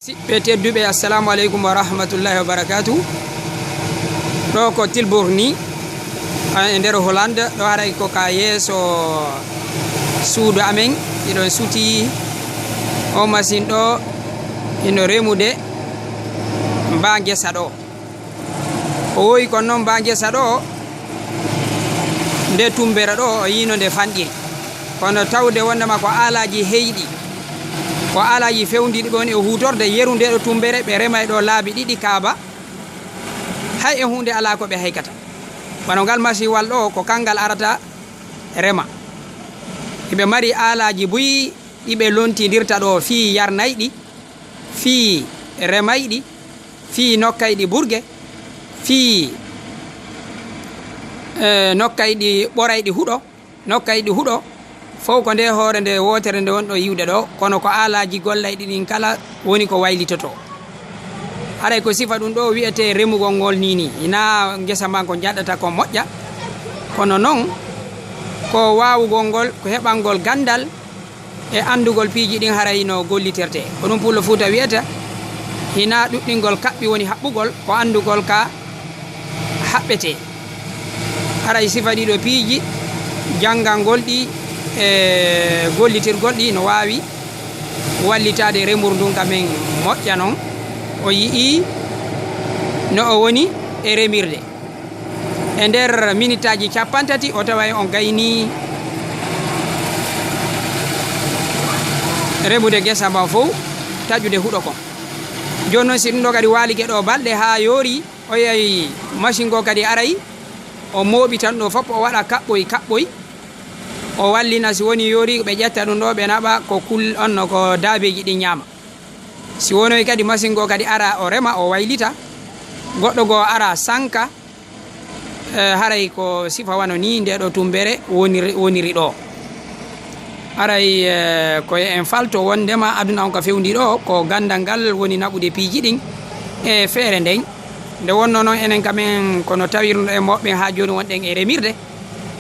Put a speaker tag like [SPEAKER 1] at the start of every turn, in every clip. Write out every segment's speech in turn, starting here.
[SPEAKER 1] siɓɓe tedduɓe assalamu aleykum wa rahmatullahi wa barakatuh. ɗo ko Tilburg ni e nder Hollande ɗo haray ko ka yeeso suudu amen iɗon suti o machine ɗo ino remude mba gesa ɗo o woyi kon noon mba gesa ɗo nde tumbere ɗo o yino nde fanɗiri kono tawde wondema ko alaji heyɗi ko alaji fewdiɗi ɓe woni e hutorde yeru nde ɗo tumbere ɓe rema ɗo laabi ɗiɗi kaaba hay e hunde ala ko ɓe haykata bano ngal masiwal ɗo ko kangal arata rema eɓe mari alaji buyi ɗiɓe lontidirta ɗo fi yarnayɗi fi remayɗi fi nokkayɗi burge fi nokkayɗi ɓorayɗi huɗo nokkayɗi huɗo fof ko nde hoore nde wotere nde wonɗo yiwde ɗo kono ko alaji gollayɗi ɗin kala woni ko waylitoto haray ko sifa ɗum ɗo wiyete remugol ngol nini ina gesa ma ko jaɗɗata ko moƴƴa kono noon ko wawugol ngol ko heɓangol gandal e andugol piiji ɗin haray no golliterte ko ɗum pullo Fuuta wiyata hina ɗuɗɗingol kaɓɓi woni haɓɓugol ko andugol ka haɓɓete haray sifa ɗiɗo piiji jangal ngol ɗi e gollitirgol ɗi no wawi wallitade remur ndun kamen moƴƴa noon o yii no o woni e remirde e nder minute aji 30 o taway on gayni remude gesa ma fof taƴude huɗo kon joni noon si ɗum ɗo kadi walike ɗo balɗe ha yoori o yeyi machine go kadi aray o mooɓi tan ɗo fof o waɗa kaɓɓoy o wallina si woni yoori ɓe ƴetta ɗum ɗo ɓe naɓa ko kul onno ko daabeji ɗi ñaama si wonoy kadi machine go kadi ara o rema o waylita goɗɗo go ara sanka haray ko sifa wano ni nde ɗo tumbere woniri ɗo haray koye en falto wondema aduna on ko fewndi ɗo ko gandal ngal woni naɓude piiji ɗin e feere nden nde wonno noon enen kamen kono tawirno e moɓɓe ha joni wonɗen e remirde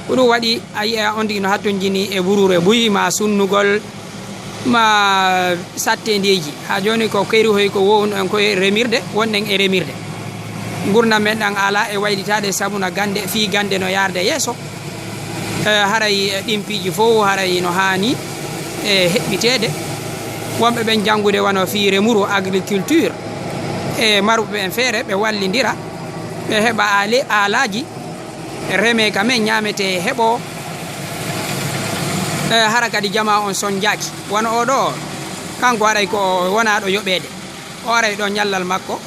[SPEAKER 1] ko ɗum waɗi a yiya on tigi no hatton jini e ɓurure buyi ma sunnugol ma sattendeji ha joni ko kayri hoy ko wowno en koye remirde wonɗen e remirde gurdam men ɗan ala e waylitade sabuna gande fi gande no yarde yeeso haray ɗin piiji fof haray no hani e heɓɓitede wonɓe ɓen janngude wano fi remuru agriculture e maruɓe en feere ɓe wallidira ɓe heɓa alaji reme kamen ñamete heɓo hara kadi jama on son jaaki wono oɗo kanko aray ko wona ɗo yoɓede o aray ɗo ñallal makko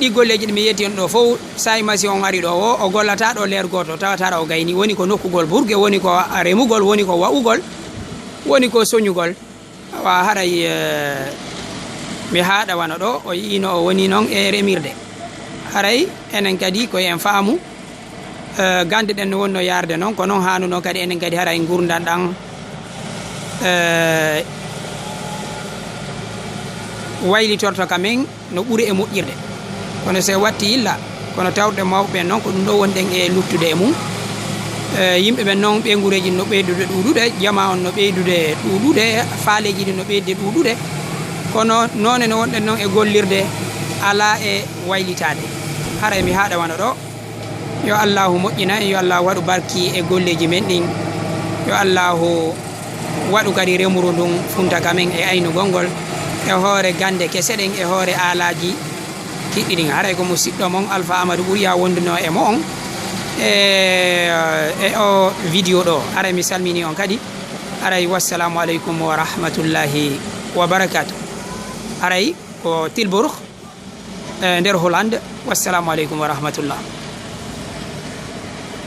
[SPEAKER 1] ɗi golleji ɗi mi yetti on ɗo fof sayi masi on ari ɗo o gollata ɗo leer goto tawataɗa o gayni woni ko nokkugol burge woni ko remugol woni ko wa'ugol woni ko soñugol wa haray mi haɗa wano ɗo o yiino o woni noon e remirde haray enen kadi koye en faamu gande ɗen no wonno yarde noon ko noon hanuno kadi enen kadi haray gurdam ɗan waylitorto kamen no ɓuuri e moƴƴirde kono se watti illa kono tawɗe mawɓe noon ko ɗum ɗo wonɗen e luttude e mum yimɓe ɓen noon ɓe gureji no ɓeydude ɗuɗude jama on no ɓeydude ɗuɗude faaleji ɗi no ɓeyde ɗuɗude kono noon no wonɗen noon e gollirde ala e waylitade haray mi haɗa wano ɗo yo allahu moƴƴina yo allahu waɗu barki e golleji men ɗin yo allahu waɗu kadi remuru ndun funta kamen e aynugol ngol e hoore gande kese ɗen e hoore alaji kiɗɗi ɗin haray ko musidɗo mon Alpha Amadou ɓuuriya wonduno e mo on e o vidéo ɗo haray mi salmini on kadi haray wassalamu aleykum wa rahmatullahi wa barakatuh haray ko Tilburg nder Hollande wassalamu aleykum wa rahmatullah.